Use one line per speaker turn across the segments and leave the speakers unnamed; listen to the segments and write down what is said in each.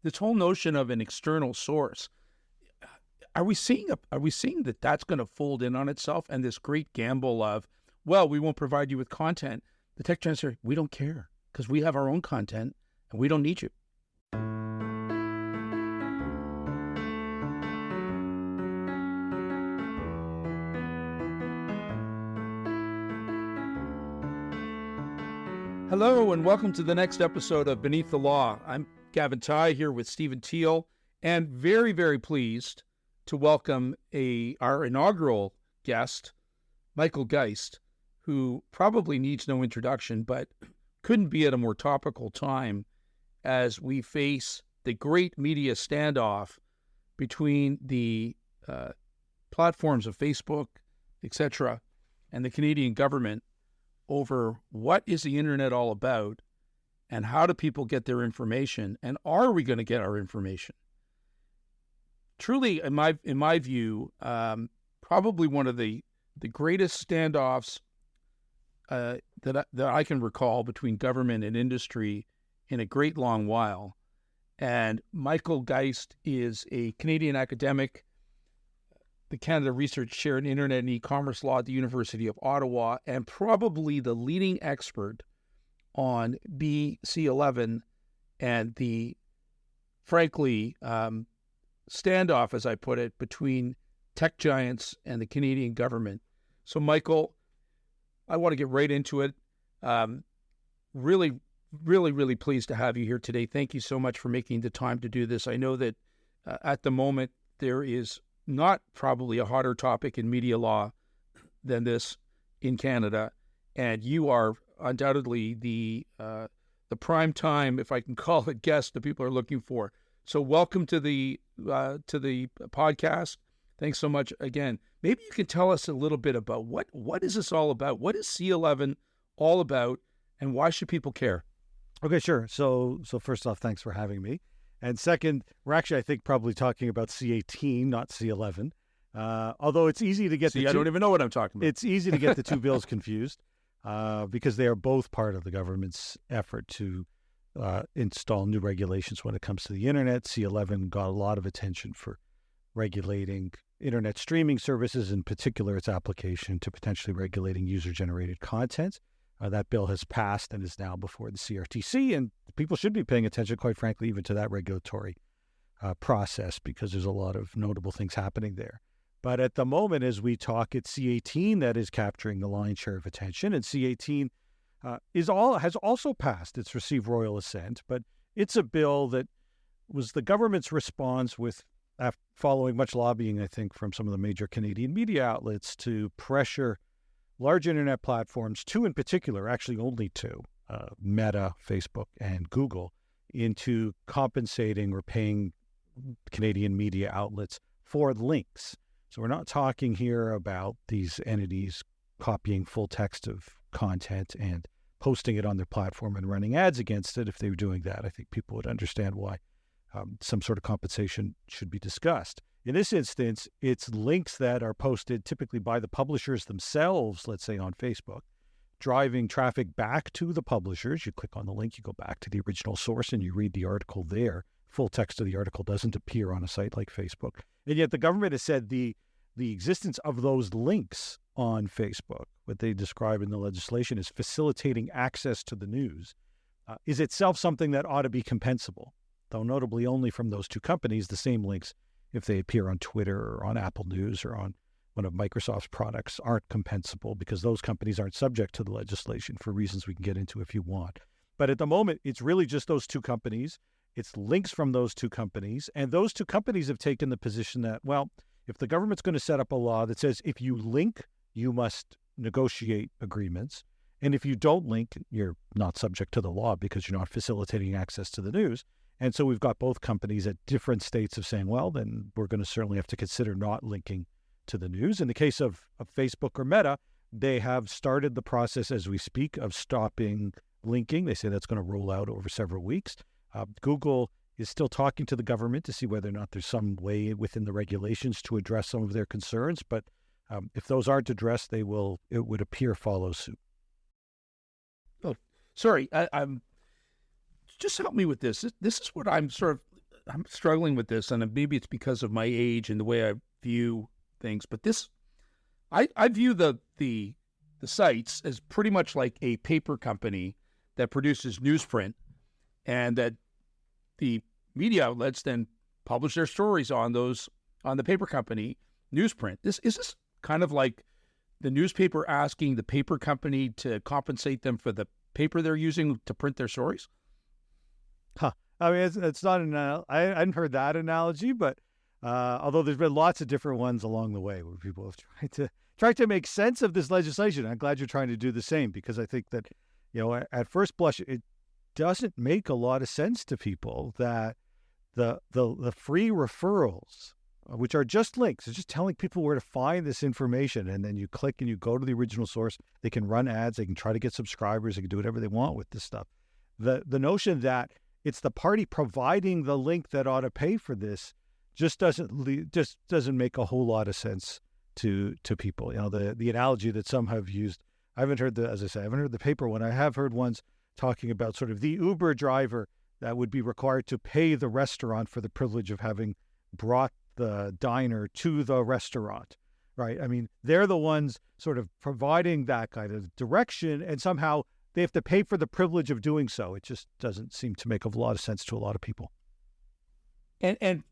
this whole notion of an external source, are we seeing that that's going to fold in on itself, and this great gamble of, well, we won't provide you with content? The tech giants say, we don't care because we have our own content and we don't need you. Hello, and welcome to the next episode of Beneath the Law. I'm Gavin Tighe here with Stephen Teal, and very, very pleased to welcome our inaugural guest, Michael Geist, who probably needs no introduction, but couldn't be at a more topical time as we face the great media standoff between the platforms of Facebook, etc., and the Canadian government over what is the internet all about and how do people get their information, and are we going to get our information? Truly, in my view, probably one of the greatest standoffs that I can recall between government and industry in a great long while. And Michael Geist is a Canadian academic, the Canada Research Chair in Internet and E-commerce Law at the University of Ottawa, and probably the leading expert on BC11 and the, frankly, standoff, as I put it, between tech giants and the Canadian government. So, Michael, I want to get right into it. Really, really, really pleased to have you here today. Thank you so much for making the time to do this. I know that at the moment there is not probably a hotter topic in media law than this in Canada, and you are undoubtedly the prime time, if I can call it, guest that people are looking for. So welcome to the podcast. Thanks so much again. Maybe you can tell us a little bit about what is this all about? What is C11 all about, and why should people care?
Okay, sure. So first off, thanks for having me. And second, we're actually, I think, probably talking about C18, not C11. Although it's easy to get
I don't even know what I'm talking about.
It's easy to get the two bills confused because they are both part of the government's effort to install new regulations when it comes to the internet. C11 got a lot of attention for regulating internet streaming services, in particular its application to potentially regulating user-generated content. That bill has passed and is now before the CRTC, and people should be paying attention, quite frankly, even to that regulatory process, because there's a lot of notable things happening there. But at the moment, as we talk, it's C18 that is capturing the lion's share of attention, and C18 has also passed. It's received royal assent, but it's a bill that was the government's response following much lobbying, I think, from some of the major Canadian media outlets to pressure large internet platforms, two in particular, actually only two, Meta, Facebook, and Google, into compensating or paying Canadian media outlets for links. So we're not talking here about these entities copying full text of content and posting it on their platform and running ads against it. If they were doing that, I think people would understand why some sort of compensation should be discussed. In this instance, it's links that are posted typically by the publishers themselves, let's say on Facebook, driving traffic back to the publishers. You click on the link, you go back to the original source, and you read the article there. Full text of the article doesn't appear on a site like Facebook. And yet the government has said the existence of those links on Facebook, what they describe in the legislation as facilitating access to the news, is itself something that ought to be compensable, though notably only from those two companies. The same links, if they appear on Twitter or on Apple News or on one of Microsoft's products, aren't compensable because those companies aren't subject to the legislation for reasons we can get into if you want. But at the moment, it's really just those two companies. It's links from those two companies. And those two companies have taken the position that, well, if the government's going to set up a law that says if you link, you must negotiate agreements. And if you don't link, you're not subject to the law because you're not facilitating access to the news. And so we've got both companies at different states of saying, well, then we're going to certainly have to consider not linking to the news. In the case of Facebook or Meta, they have started the process as we speak of stopping linking. They say that's going to roll out over several weeks. Google is still talking to the government to see whether or not there's some way within the regulations to address some of their concerns. But if those aren't addressed, it would appear, follow suit.
Oh, sorry. I'm just help me with this. This is what I'm sort of I'm struggling with this, and maybe it's because of my age and the way I view things. But I view the sites as pretty much like a paper company that produces newsprint, and that the media outlets then publish their stories on the paper company newsprint. This kind of like the newspaper asking the paper company to compensate them for the paper they're using to print their stories?
Huh. I mean, it's not I hadn't heard that analogy, but although there's been lots of different ones along the way where people have tried to make sense of this legislation. I'm glad you're trying to do the same, because I think that, at first blush, it doesn't make a lot of sense to people that the free referrals, which are just links, it's just telling people where to find this information, and then you click and you go to the original source. They can run ads, they can try to get subscribers, they can do whatever they want with this stuff. The notion that it's the party providing the link that ought to pay for this just doesn't make a whole lot of sense to people. The analogy that some have used, I haven't heard the paper one. I have heard ones talking about sort of the Uber driver that would be required to pay the restaurant for the privilege of having brought the diner to the restaurant, right? I mean, they're the ones sort of providing that kind of direction, and somehow they have to pay for the privilege of doing so. It just doesn't seem to make a lot of sense to a lot of people.
And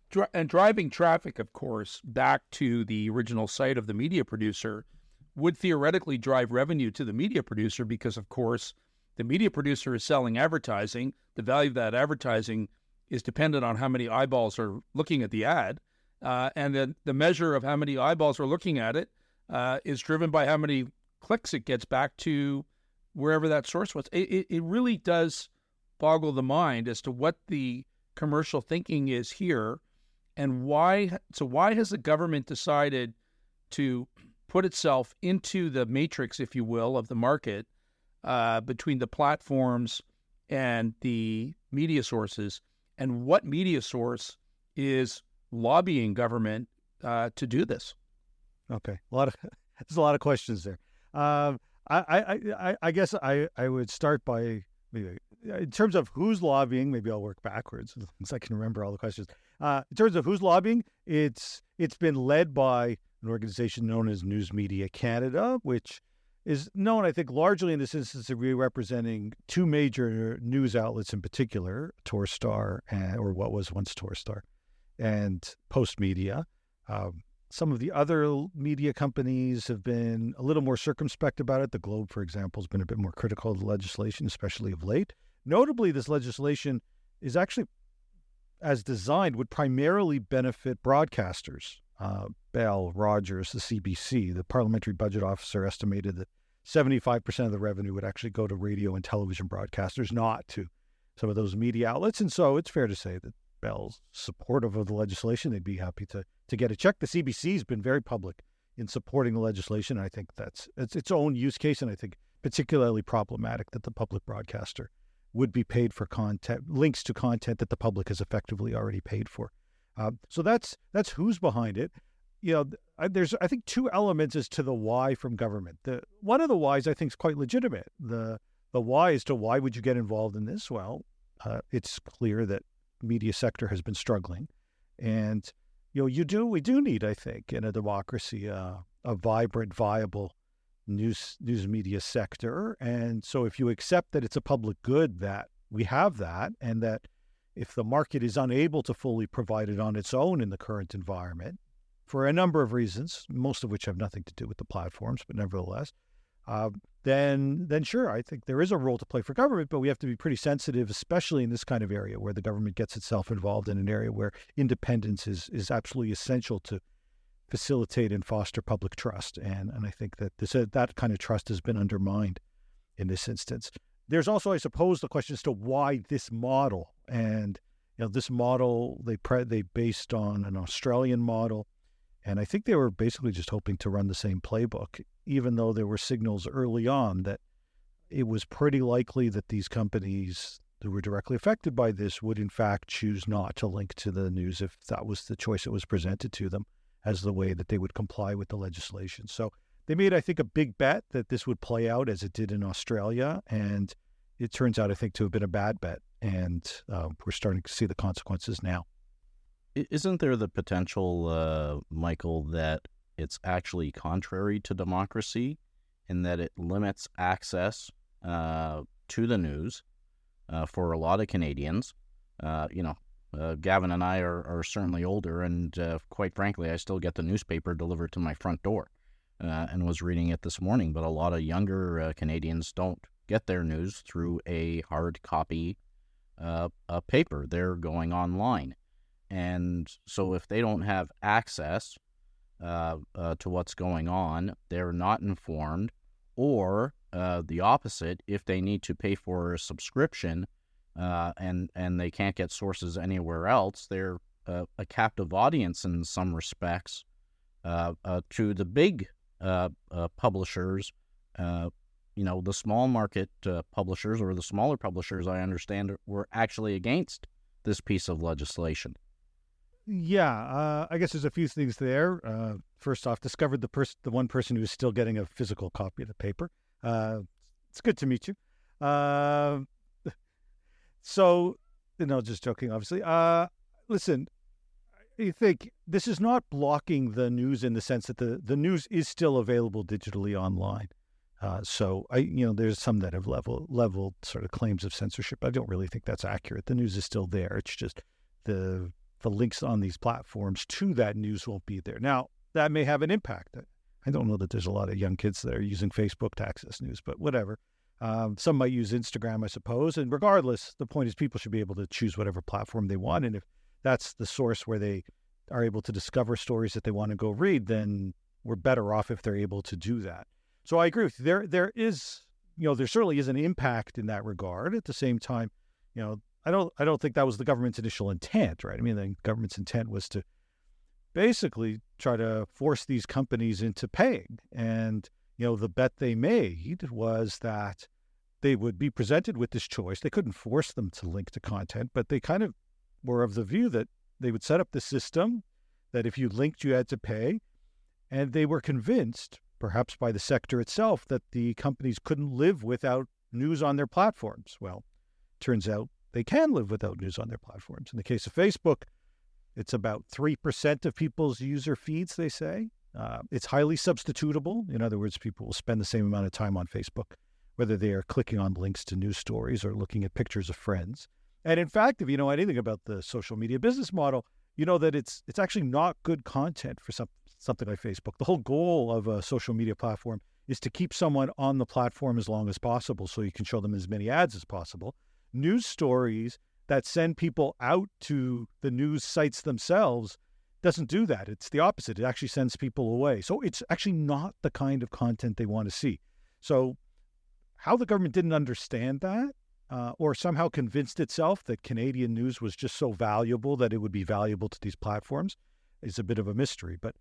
driving traffic, of course, back to the original site of the media producer would theoretically drive revenue to the media producer, because, of course, the media producer is selling advertising. The value of that advertising is dependent on how many eyeballs are looking at the ad. And then the measure of how many eyeballs are looking at it is driven by how many clicks it gets back to wherever that source was. It really does boggle the mind as to what the commercial thinking is here, and why. So why has the government decided to put itself into the matrix, if you will, of the market between the platforms and the media sources, and what media source is lobbying government to do this?
Okay, there's a lot of questions there. I guess I would start by, maybe in terms of who's lobbying. Maybe I'll work backwards since I can remember all the questions. In terms of who's lobbying, it's been led by an organization known as News Media Canada, which is known, I think, largely in this instance to be representing two major news outlets in particular, Torstar, or what was once Torstar, and Post Media. Some of the other media companies have been a little more circumspect about it. The Globe, for example, has been a bit more critical of the legislation, especially of late. Notably, this legislation is actually, as designed, would primarily benefit broadcasters. Bell, Rogers, the CBC. The Parliamentary Budget Officer estimated that 75% of the revenue would actually go to radio and television broadcasters, not to some of those media outlets. And so it's fair to say that Bell's supportive of the legislation. They'd be happy to get a check. The CBC has been very public in supporting the legislation. I think it's its own use case, and I think particularly problematic that the public broadcaster would be paid for content, links to content that the public has effectively already paid for. So that's who's behind it. There's, I think, two elements as to the why from government. One of the whys I think is quite legitimate. The why as to why would you get involved in this? Well, it's clear that media sector has been struggling, and we do need, I think, in a democracy, a vibrant, viable news media sector. And so if you accept that it's a public good that we have that, and that if the market is unable to fully provide it on its own in the current environment, for a number of reasons, most of which have nothing to do with the platforms, but nevertheless, then sure, I think there is a role to play for government, but we have to be pretty sensitive, especially in this kind of area where the government gets itself involved in an area where independence is absolutely essential to facilitate and foster public trust. And I think that that kind of trust has been undermined in this instance. There's also, I suppose, the question as to why this model. And this model, they based on an Australian model. And I think they were basically just hoping to run the same playbook, even though there were signals early on that it was pretty likely that these companies who were directly affected by this would in fact choose not to link to the news if that was the choice that was presented to them as the way that they would comply with the legislation. So they made, I think, a big bet that this would play out as it did in Australia. And it turns out, I think, to have been a bad bet. And we're starting to see the consequences now.
Isn't there the potential, Michael, that it's actually contrary to democracy in that it limits access to the news for a lot of Canadians? Gavin and I are certainly older, and quite frankly, I still get the newspaper delivered to my front door and was reading it this morning. But a lot of younger Canadians don't get their news through a hard copy paper. They're going online. And so if they don't have access to what's going on, they're not informed, or the opposite, if they need to pay for a subscription and they can't get sources anywhere else, they're a captive audience in some respects to the big publishers. The small market publishers, or the smaller publishers, I understand, were actually against this piece of legislation.
Yeah, I guess there's a few things there. First off, discovered the one person who is still getting a physical copy of the paper. It's good to meet you. So, just joking, obviously. Listen, you think this is not blocking the news in the sense that the news is still available digitally online. So there's some that have leveled sort of claims of censorship. I don't really think that's accurate. The news is still there. It's just the links on these platforms to that news won't be there. Now, that may have an impact. I don't know that there's a lot of young kids that are using Facebook to access news, but whatever. Some might use Instagram, I suppose. And regardless, the point is people should be able to choose whatever platform they want. And if that's the source where they are able to discover stories that they want to go read, then we're better off if they're able to do that. So I agree with you. There is, there certainly is an impact in that regard. At the same time, I don't think that was the government's initial intent, right? I mean, the government's intent was to basically try to force these companies into paying. And, the bet they made was that they would be presented with this choice. They couldn't force them to link to content, but they kind of were of the view that they would set up the system that if you linked, you had to pay. And they were convinced, perhaps by the sector itself, that the companies couldn't live without news on their platforms. Well, turns out they can live without news on their platforms. In the case of Facebook, it's about 3% of people's user feeds, they say. It's highly substitutable. In other words, people will spend the same amount of time on Facebook, whether they are clicking on links to news stories or looking at pictures of friends. And in fact, if you know anything about the social media business model, you know that it's actually not good content for something like Facebook. The whole goal of a social media platform is to keep someone on the platform as long as possible so you can show them as many ads as possible. News stories that send people out to the news sites themselves doesn't do that. It's the opposite. It actually sends people away. So it's actually not the kind of content they want to see. So how the government didn't understand that or somehow convinced itself that Canadian news was just so valuable that it would be valuable to these platforms is a bit of a mystery. But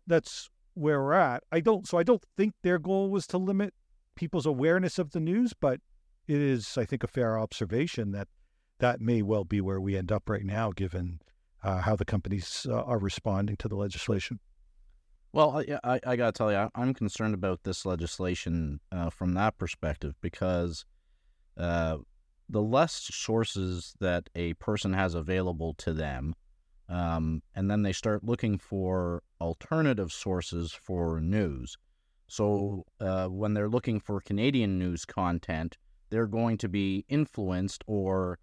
that's where we're at. I don't think their goal was to limit people's awareness of the news, but it is, I think, a fair observation that may well be where we end up right now, given how the companies are responding to the legislation.
Well, I got to tell you, I'm concerned about this legislation from that perspective because the less sources that a person has available to them, and then they start looking for alternative sources for news. So when they're looking for Canadian news content, they're going to be influenced or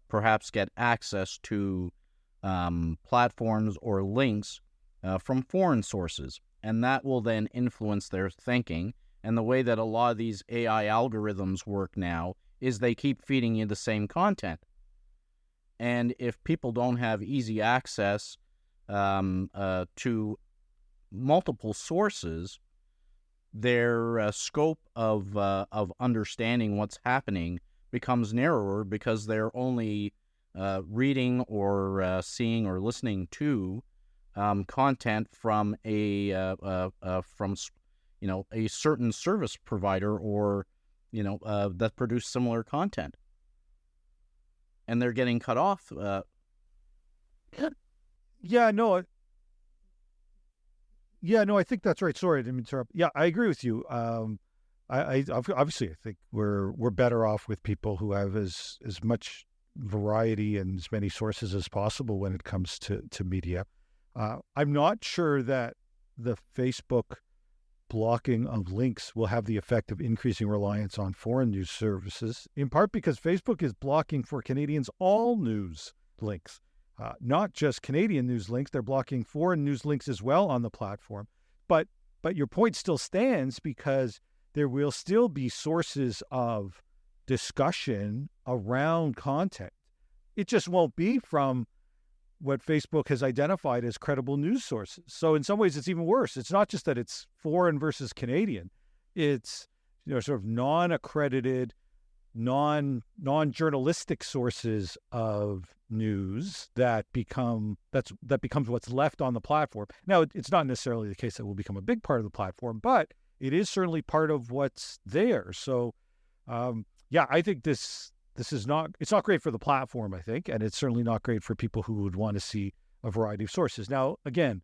perhaps get access to platforms or links from foreign sources. And that will then influence their thinking. And the way that a lot of these AI algorithms work now is they keep feeding you the same content. And if people don't have easy access to multiple sources, their scope of understanding what's happening becomes narrower because they're only reading or seeing or listening to content from a certain service provider or that produce similar content, and they're getting cut off.
I think that's right. Sorry, I didn't interrupt. Yeah, I agree with you. I obviously I think we're better off with people who have as much variety and as many sources as possible when it comes to media. I'm not sure that the Facebook blocking of links will have the effect of increasing reliance on foreign news services, in part because Facebook is blocking for Canadians all news links, not just Canadian news links. They're blocking foreign news links as well on the platform. But your point still stands, because there will still be sources of discussion around content. It just won't be from what Facebook has identified as credible news sources. So in some ways, it's even worse. It's not just that it's foreign versus Canadian. It's, sort of non-accredited, non-journalistic sources of news that becomes what's left on the platform. Now, it's not necessarily the case that will become a big part of the platform, but it is certainly part of what's there. So, I think it's not great for the platform, I think, and it's certainly not great for people who would want to see a variety of sources. Now, again,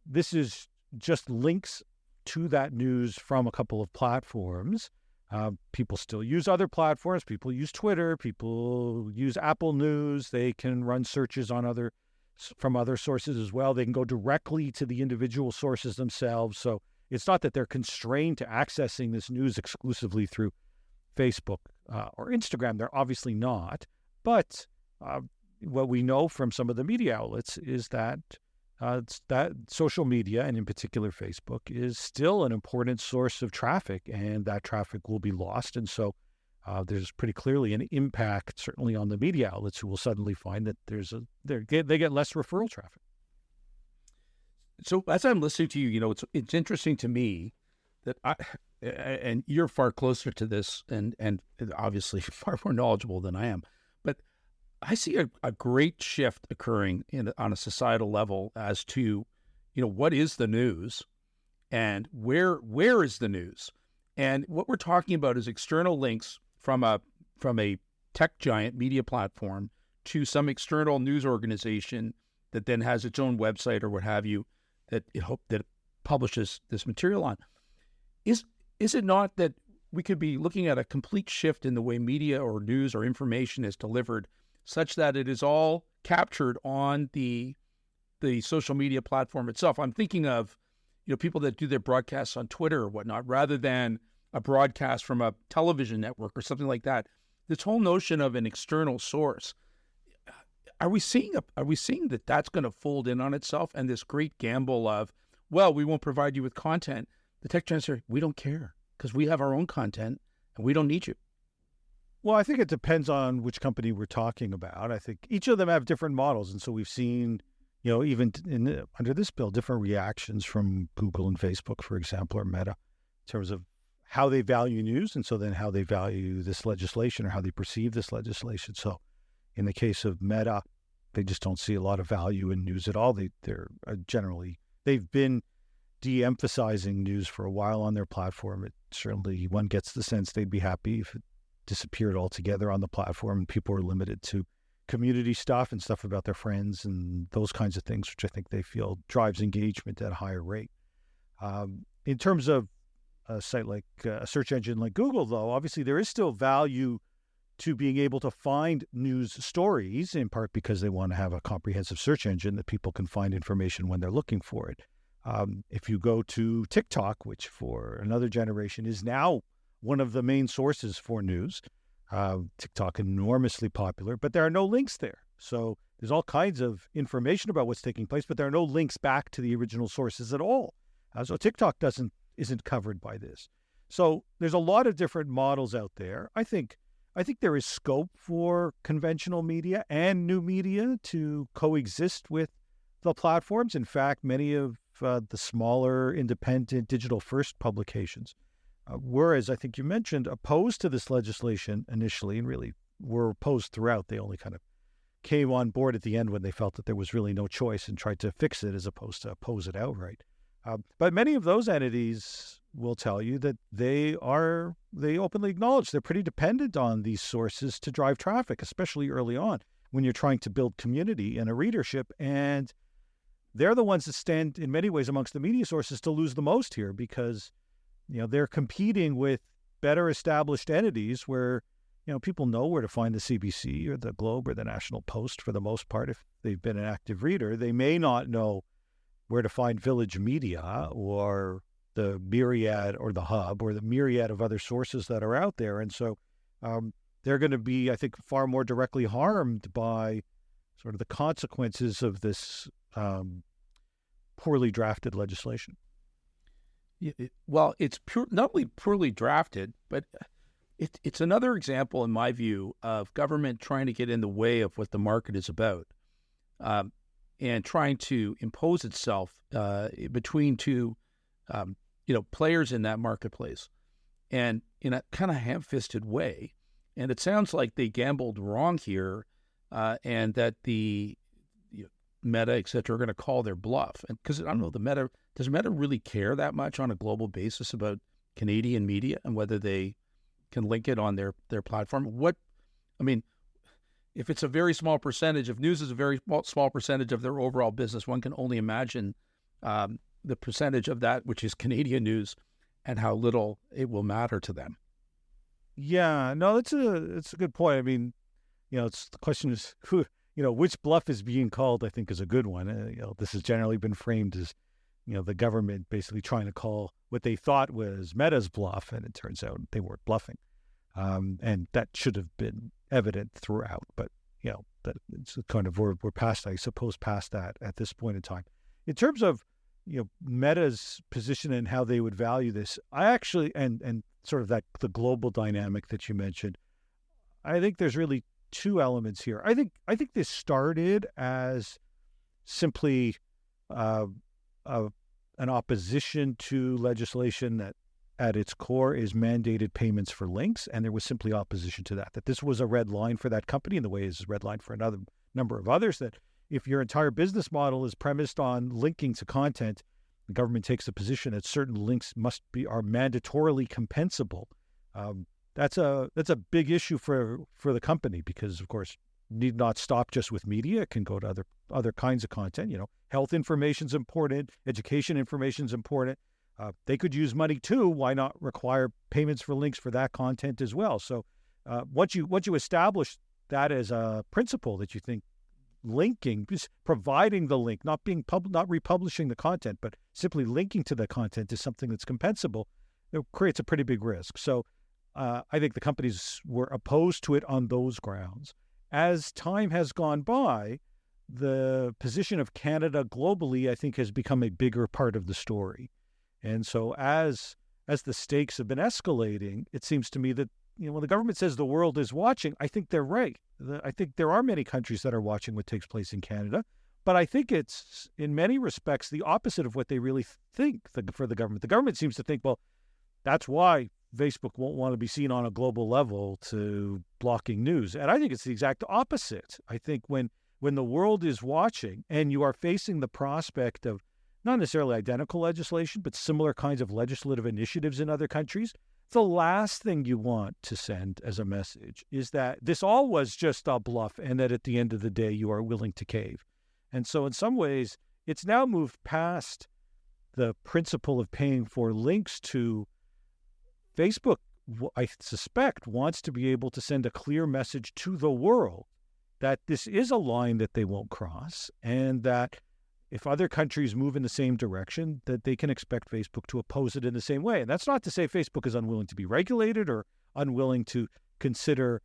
this is just links to that news from a couple of platforms. People still use other platforms. People use Twitter. People use Apple News. They can run searches from other sources as well. They can go directly to the individual sources themselves. So it's not that they're constrained to accessing this news exclusively through Facebook or Instagram. They're obviously not. But what we know from some of the media outlets is that that social media, and in particular Facebook, is still an important source of traffic, and that traffic will be lost. And so there's pretty clearly an impact, certainly on the media outlets, who will suddenly find that they get less referral traffic.
So as I'm listening to you, it's interesting to me that and you're far closer to this and obviously far more knowledgeable than I am, but I see a great shift occurring on a societal level as to, what is the news and where is the news? And what we're talking about is external links from a tech giant media platform to some external news organization that then has its own website or what have you that it publishes this material on. Is it not that we could be looking at a complete shift in the way media or news or information is delivered, such that it is all captured on the social media platform itself? I'm thinking of, people that do their broadcasts on Twitter or whatnot, rather than a broadcast from a television network or something like that. This whole notion of an external source, are we seeing that that's going to fold in on itself, and this great gamble of, well, we won't provide you with content? The tech giants say, we don't care because we have our own content and we don't need you.
Well, I think it depends on which company we're talking about. I think each of them have different models. And so we've seen, even under this bill, different reactions from Google and Facebook, for example, or Meta, in terms of how they value news, and so then how they value this legislation or how they perceive this legislation. So in the case of Meta, they just don't see a lot of value in news at all. They've been de-emphasizing news for a while on their platform. One gets the sense they'd be happy if it disappeared altogether on the platform and people were limited to community stuff and stuff about their friends and those kinds of things, which I think they feel drives engagement at a higher rate. In terms of a site like a search engine like Google, though, obviously there is still value to being able to find news stories, in part because they want to have a comprehensive search engine that people can find information when they're looking for it. If you go to TikTok, which for another generation is now one of the main sources for news, TikTok enormously popular, but there are no links there. So there's all kinds of information about what's taking place, but there are no links back to the original sources at all. So TikTok isn't covered by this. So there's a lot of different models out there. I think there is scope for conventional media and new media to coexist with the platforms. In fact, many of the smaller, independent, digital-first publications were, as I think you mentioned, opposed to this legislation initially, and really were opposed throughout. They only kind of came on board at the end when they felt that there was really no choice and tried to fix it as opposed to oppose it outright. But many of those entities will tell you that they openly acknowledge they're pretty dependent on these sources to drive traffic, especially early on when you're trying to build community and a readership. And they're the ones that stand in many ways amongst the media sources to lose the most here, because they're competing with better established entities where people know where to find the CBC or the Globe or the National Post for the most part if they've been an active reader. They may not know where to find Village Media or the Myriad or the Hub or the myriad of other sources that are out there. And so they're going to be, I think, far more directly harmed by sort of the consequences of this poorly drafted legislation.
Well, it's not only poorly drafted, but it's another example, in my view, of government trying to get in the way of what the market is about, and trying to impose itself between two, players in that marketplace, and in a kind of ham-fisted way. And it sounds like they gambled wrong here, and that the Meta, et cetera, are going to call their bluff. And because I don't know, does Meta really care that much on a global basis about Canadian media and whether they can link it on their platform? If it's a very small percentage, if news is a very small percentage of their overall business, one can only imagine the percentage of that which is Canadian news and how little it will matter to them.
Yeah, no, it's a good point. I mean, it's the question is who, which bluff is being called, I think, is a good one. This has generally been framed as, the government basically trying to call what they thought was Meta's bluff, and it turns out they weren't bluffing. And that should have been evident throughout, but, that it's kind of, we're past, I suppose, past that at this point in time. In terms of, Meta's position and how they would value this, I actually, and sort of that, the global dynamic that you mentioned, I think there's really two elements here. I think this started as simply an opposition to legislation that at its core is mandated payments for links, and there was simply opposition to that this was a red line for that company in the way it's a red line for another number of others, that if your entire business model is premised on linking to content, the government takes the position that certain links are mandatorily compensable. That's a big issue for the company because, of course, need not stop just with media. It can go to other kinds of content. Health information is important. Education information is important. They could use money too. Why not require payments for links for that content as well? So once you establish that as a principle that you think linking, just providing the link, not republishing the content, but simply linking to the content is something that's compensable, it creates a pretty big risk. So I think the companies were opposed to it on those grounds. As time has gone by, the position of Canada globally, I think, has become a bigger part of the story. And so as the stakes have been escalating, it seems to me that, when the government says the world is watching, I think they're right. I think there are many countries that are watching what takes place in Canada, but I think it's, in many respects, the opposite of what they really think for the government. The government seems to think, well, that's why Facebook won't want to be seen on a global level to blocking news. And I think it's the exact opposite. I think when the world is watching and you are facing the prospect of not necessarily identical legislation, but similar kinds of legislative initiatives in other countries, the last thing you want to send as a message is that this all was just a bluff and that at the end of the day you are willing to cave. And so in some ways, it's now moved past the principle of paying for links to Facebook, I suspect, wants to be able to send a clear message to the world that this is a line that they won't cross, and that if other countries move in the same direction, that they can expect Facebook to oppose it in the same way. And that's not to say Facebook is unwilling to be regulated or unwilling to consider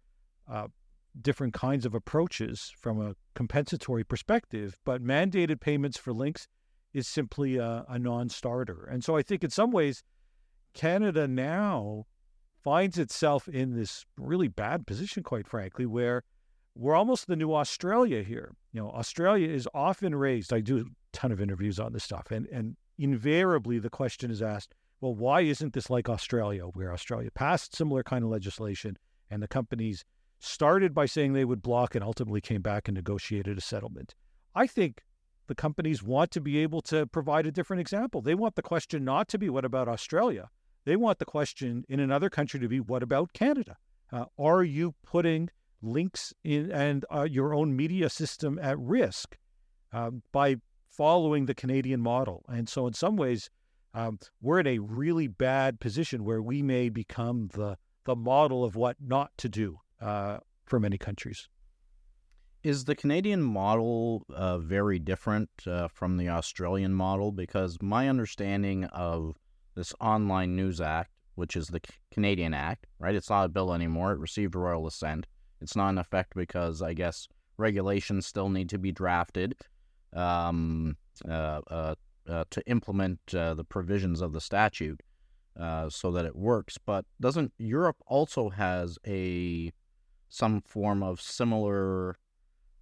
different kinds of approaches from a compensatory perspective, but mandated payments for links is simply a non-starter. And so I think in some ways, Canada now finds itself in this really bad position, quite frankly, where we're almost the new Australia here. Australia is often raised. I do a ton of interviews on this stuff, and invariably the question is asked, well, why isn't this like Australia, where Australia passed similar kind of legislation and the companies started by saying they would block and ultimately came back and negotiated a settlement? I think the companies want to be able to provide a different example. They want the question not to be, what about Australia? They want the question in another country to be, what about Canada? Are you putting links in and your own media system at risk by following the Canadian model? And so in some ways, we're in a really bad position where we may become the model of what not to do for many countries.
Is the Canadian model very different from the Australian model? Because my understanding of this Online News Act, which is the Canadian Act, right? It's not a bill anymore. It received royal assent. It's not in effect because I guess regulations still need to be drafted to implement the provisions of the statute so that it works. But doesn't Europe also has some form of similar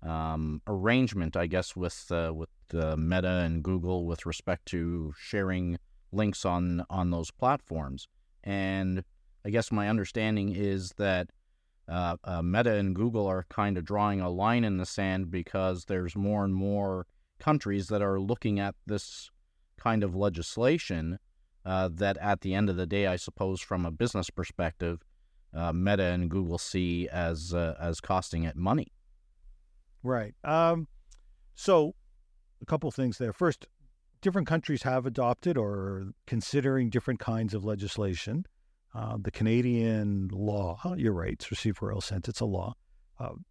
arrangement, I guess, with Meta and Google with respect to sharing links on those platforms? And I guess my understanding is that Meta and Google are kind of drawing a line in the sand because there's more and more countries that are looking at this kind of legislation that at the end of the day, I suppose from a business perspective, Meta and Google see as costing it money.
Right. So a couple things there. First, different countries have adopted or are considering different kinds of legislation. The Canadian law, you're right, it's received royal assent, it's a law,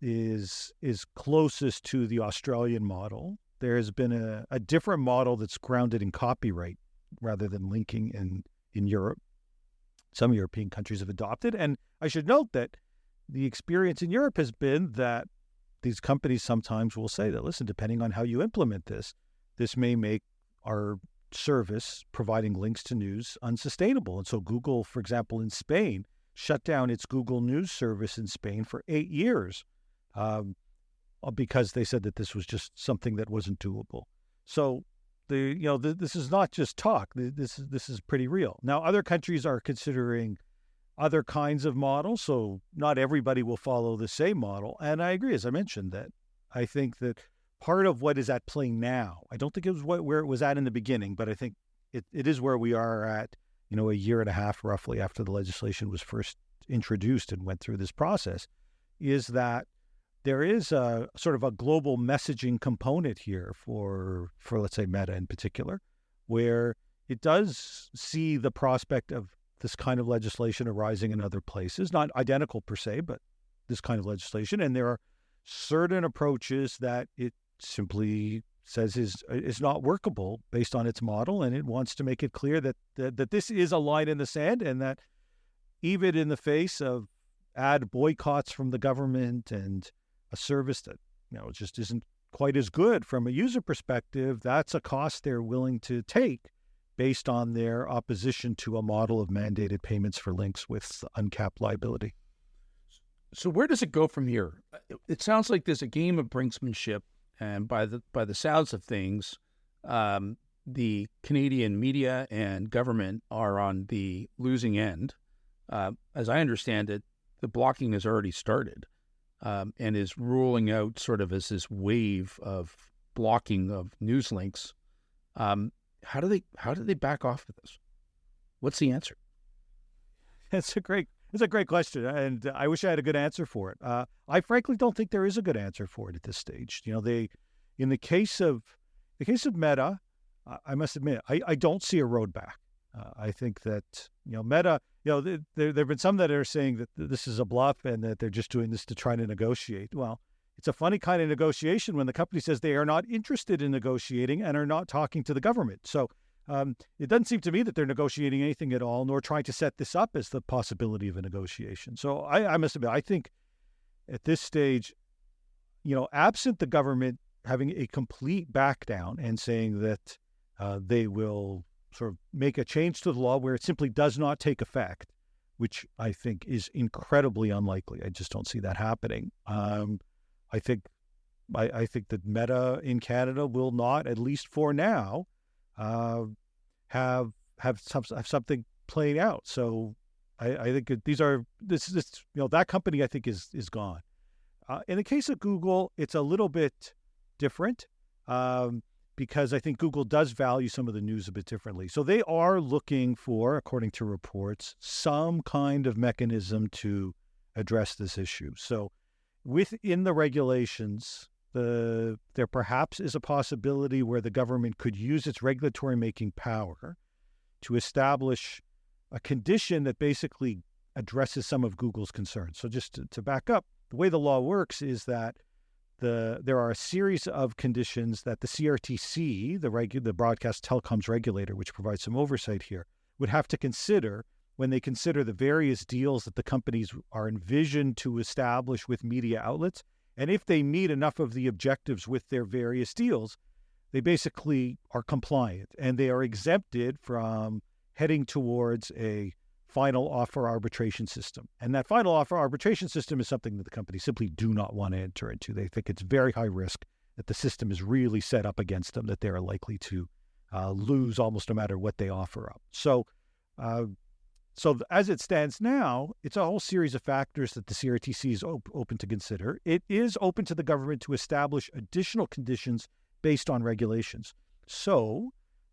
is closest to the Australian model. There has been a different model that's grounded in copyright rather than linking in Europe. Some European countries have adopted. And I should note that the experience in Europe has been that these companies sometimes will say that, listen, depending on how you implement this may make our service providing links to news unsustainable. And so Google, for example, in Spain, shut down its Google News service in Spain for 8 years because they said that this was just something that wasn't doable. So this is not just talk. This is pretty real. Now, other countries are considering other kinds of models, so not everybody will follow the same model. And I agree, as I mentioned, that I think that part of what is at play now, I don't think it was where it was at in the beginning, but I think it is where we are at, a year and a half roughly after the legislation was first introduced and went through this process, is that there is a sort of a global messaging component here for let's say Meta in particular, where it does see the prospect of this kind of legislation arising in other places, not identical per se, but this kind of legislation. And there are certain approaches that it simply says is not workable based on its model, and it wants to make it clear that this is a line in the sand, and that even in the face of ad boycotts from the government and a service that just isn't quite as good from a user perspective, that's a cost they're willing to take based on their opposition to a model of mandated payments for links with uncapped liability.
So where does it go from here? It sounds like there's a game of brinksmanship, and by the sounds of things, the Canadian media and government are on the losing end. As I understand it, the blocking has already started and is rolling out sort of as this wave of blocking of news links. How do they back off of this? What's the answer?
It's a great question, and I wish I had a good answer for it. I frankly don't think there is a good answer for it at this stage. In the case of Meta, I must admit, I don't see a road back. I think that Meta, there have been some that are saying that this is a bluff and that they're just doing this to try to negotiate. Well, it's a funny kind of negotiation when the company says they are not interested in negotiating and are not talking to the government. So it doesn't seem to me that they're negotiating anything at all, nor trying to set this up as the possibility of a negotiation. So I must admit, I think at this stage, absent the government having a complete back down and saying that they will sort of make a change to the law where it simply does not take effect, which I think is incredibly unlikely. I just don't see that happening. I think that Meta in Canada will not, at least for now, have something playing out. So I think that company I think is gone. In the case of Google, it's a little bit different because I think Google does value some of the news a bit differently. So they are looking for, according to reports, some kind of mechanism to address this issue. So within the regulations, there perhaps is a possibility where the government could use its regulatory making power to establish a condition that basically addresses some of Google's concerns. So just to back up, the way the law works is that there are a series of conditions that the CRTC, the Broadcast Telecoms Regulator, which provides some oversight here, would have to consider when they consider the various deals that the companies are envisioned to establish with media outlets. And if they meet enough of the objectives with their various deals, they basically are compliant and they are exempted from heading towards a final offer arbitration system. And that final offer arbitration system is something that the companies simply do not want to enter into. They think it's very high risk, that the system is really set up against them, that they are likely to lose almost no matter what they offer up. So as it stands now, it's a whole series of factors that the CRTC is open to consider. It is open to the government to establish additional conditions based on regulations. So,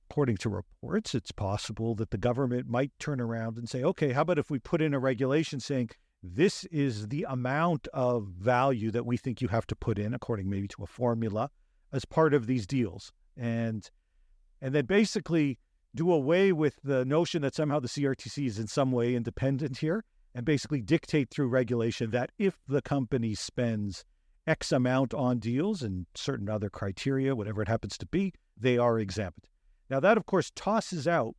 according to reports, it's possible that the government might turn around and say, okay, how about if we put in a regulation saying this is the amount of value that we think you have to put in, according maybe to a formula, as part of these deals. And then basically do away with the notion that somehow the CRTC is in some way independent here, and basically dictate through regulation that if the company spends X amount on deals and certain other criteria, whatever it happens to be, they are exempt. Now, that, of course, tosses out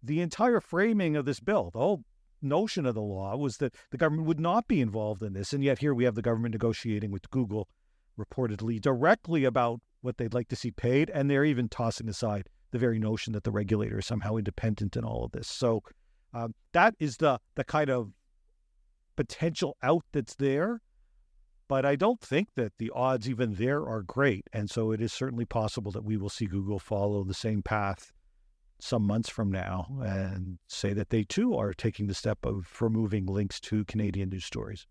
the entire framing of this bill. The whole notion of the law was that the government would not be involved in this, and yet here we have the government negotiating with Google reportedly directly about what they'd like to see paid, and they're even tossing aside the very notion that the regulator is somehow independent in all of this. So that is the kind of potential out that's there. But I don't think that the odds even there are great. And so it is certainly possible that we will see Google follow the same path some months from now and say that they too are taking the step of removing links to Canadian news stories.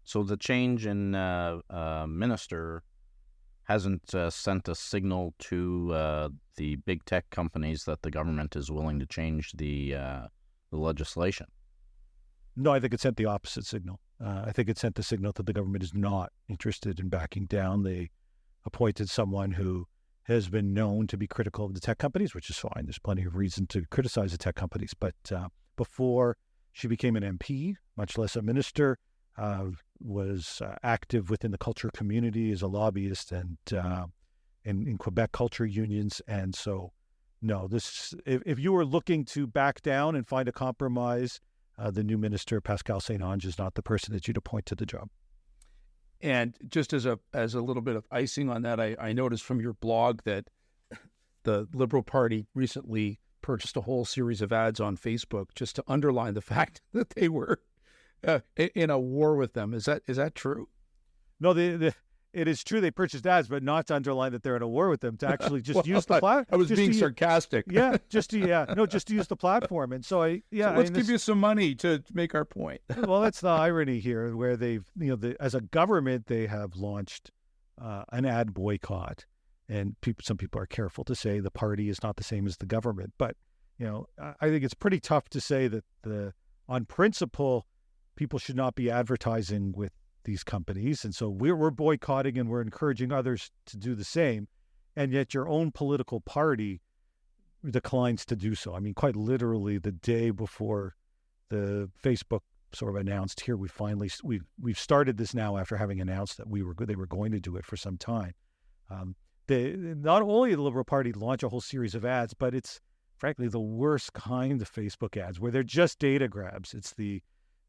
So the change in minister hasn't sent a signal to the big tech companies that the government is willing to change the legislation?
No, I think it sent the opposite signal. I think it sent the signal that the government is not interested in backing down. They appointed someone who has been known to be critical of the tech companies, which is fine. There's plenty of reason to criticize the tech companies. But before she became an MP, much less a minister, was active within the culture community as a lobbyist and in Quebec culture unions. And so, no, if you were looking to back down and find a compromise, the new minister, Pascal Saint-Onge, is not the person that you'd appoint to the job.
And just as a little bit of icing on that, I noticed from your blog that the Liberal Party recently purchased a whole series of ads on Facebook just to underline the fact that they were in a war with them. Is that true?
No, it is true they purchased ads, but not to underline that they're in a war with them, to actually just use the platform.
I was being sarcastic.
Just to use the platform. And so
let's give you some money to make our point.
Well, that's the irony here, where they've, as a government, they have launched an ad boycott. And some people are careful to say the party is not the same as the government. But, I think it's pretty tough to say that on principle, people should not be advertising with these companies. And so we're boycotting and we're encouraging others to do the same. And yet your own political party declines to do so. I mean, quite literally the day before the Facebook sort of announced, here we've started this now after having announced that they were going to do it for some time. Not only the Liberal Party launch a whole series of ads, but it's frankly the worst kind of Facebook ads where they're just data grabs. It's the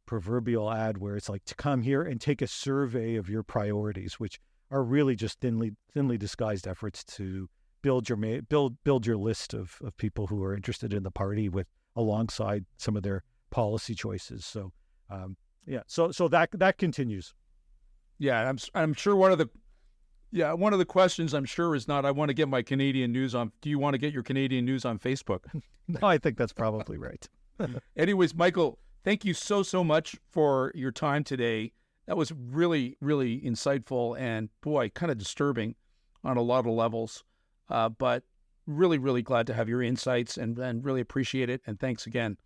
proverbial ad where it's like, to come here and take a survey of your priorities, which are really just thinly disguised efforts to build your list of people who are interested in the party alongside some of their policy choices. So so that continues.
Yeah, I'm sure one of the questions I'm sure is not, I want to get my Canadian news on. Do you want to get your Canadian news on Facebook?
No, I think that's probably right.
Anyways, Michael, thank you so much for your time today. That was really, really insightful and, boy, kind of disturbing on a lot of levels. But really, really glad to have your insights and really appreciate it. And thanks again.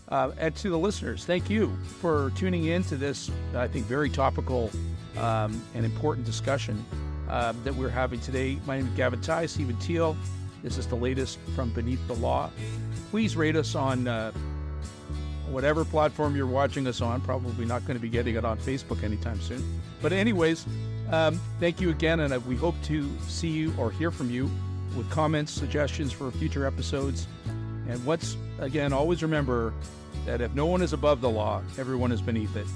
And to the listeners, thank you for tuning in to this, I think, very topical and important discussion that we're having today. My name is Gavin Ty, Stephen Teal. This is the latest from Beneath the Law. Please rate us on whatever platform you're watching us on. Probably not going to be getting it on Facebook anytime soon. But anyways, thank you again, and we hope to see you or hear from you with comments, suggestions for future episodes. And always remember that if no one is above the law, everyone is beneath it.